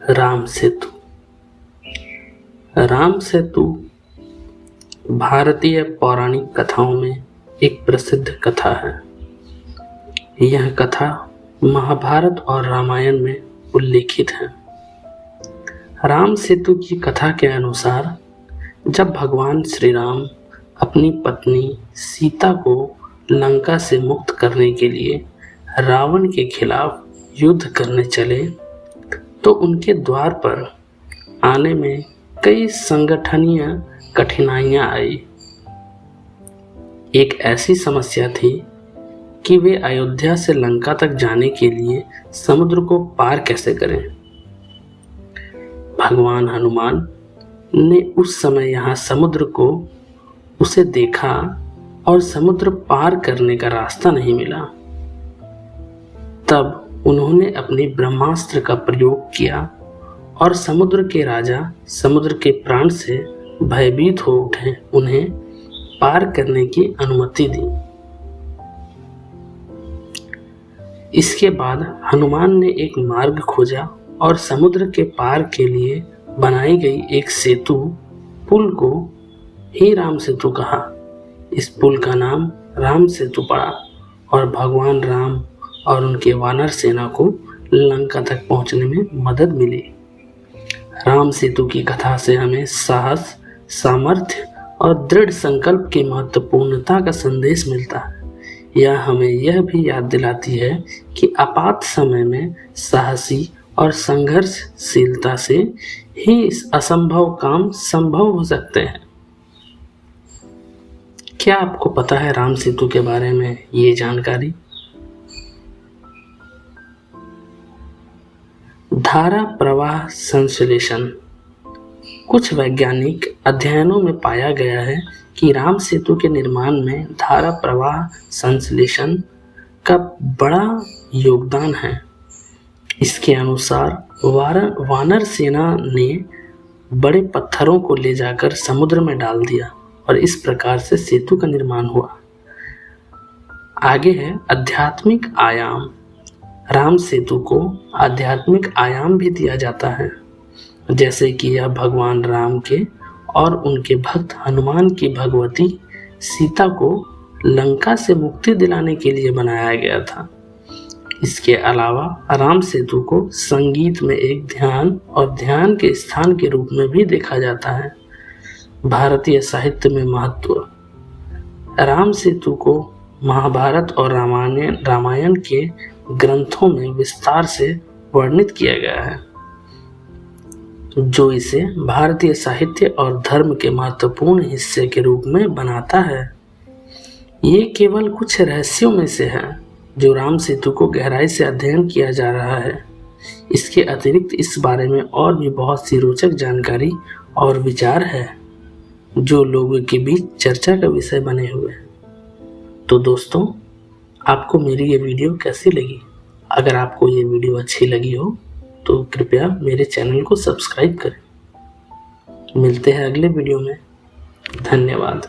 राम सेतु। राम सेतु भारतीय पौराणिक कथाओं में एक प्रसिद्ध कथा है। यह कथा महाभारत और रामायण में उल्लेखित है। राम सेतु की कथा के अनुसार जब भगवान श्री राम अपनी पत्नी सीता को लंका से मुक्त करने के लिए रावण के खिलाफ युद्ध करने चले तो उनके द्वार पर आने में कई संगठनीय कठिनाइयां आई। एक ऐसी समस्या थी कि वे अयोध्या से लंका तक जाने के लिए समुद्र को पार कैसे करें। भगवान हनुमान ने उस समय यहाँ समुद्र को उसे देखा और समुद्र पार करने का रास्ता नहीं मिला। तब उन्होंने अपने ब्रह्मास्त्र का प्रयोग किया और समुद्र के राजा समुद्र के प्राण से भयभीत हो उठे उन्हें पार करने की अनुमति दी। इसके बाद हनुमान ने एक मार्ग खोजा और समुद्र के पार के लिए बनाई गई एक सेतु पुल को ही राम सेतु कहा। इस पुल का नाम राम सेतु पड़ा और भगवान राम और उनके वानर सेना को लंका तक पहुंचने में मदद मिली। राम सेतु की कथा से हमें साहस, सामर्थ्य और दृढ़ संकल्प की महत्वपूर्णता का संदेश मिलता है। यह हमें यह भी याद दिलाती है कि आपात समय में साहसी और संघर्षशीलता से ही इस असंभव काम संभव हो सकते हैं। क्या आपको पता है राम सेतु के बारे में ये जानकारी? धारा प्रवाह संश्लेषण। कुछ वैज्ञानिक अध्ययनों में पाया गया है कि राम सेतु के निर्माण में धारा प्रवाह संश्लेषण का बड़ा योगदान है। इसके अनुसार वानर सेना ने बड़े पत्थरों को ले जाकर समुद्र में डाल दिया और इस प्रकार से सेतु का निर्माण हुआ। आगे है आध्यात्मिक आयाम। राम सेतु को आध्यात्मिक आयाम भी दिया जाता है, जैसे कि यह भगवान राम के और उनके भक्त हनुमान की भगवती सीता को लंका से मुक्ति दिलाने के लिए बनाया गया था। इसके अलावा राम सेतु को संगीत में एक ध्यान और ध्यान के स्थान के रूप में भी देखा जाता है। भारतीय साहित्य में महत्व। राम सेतु को महाभारत और रामायण के ग्रंथों में विस्तार से वर्णित किया गया है, जो इसे भारतीय साहित्य और धर्म के महत्वपूर्ण हिस्से के रूप में बनाता है। ये केवल कुछ रहस्यों में से है जो राम सेतु को गहराई से अध्ययन किया जा रहा है। इसके अतिरिक्त इस बारे में और भी बहुत सी रोचक जानकारी और विचार है जो लोगों के बीच चर्चा का विषय बने हुए हैं। तो दोस्तों, आपको मेरी ये वीडियो कैसी लगी? अगर आपको ये वीडियो अच्छी लगी हो तो कृपया मेरे चैनल को सब्सक्राइब करें। मिलते हैं अगले वीडियो में। धन्यवाद।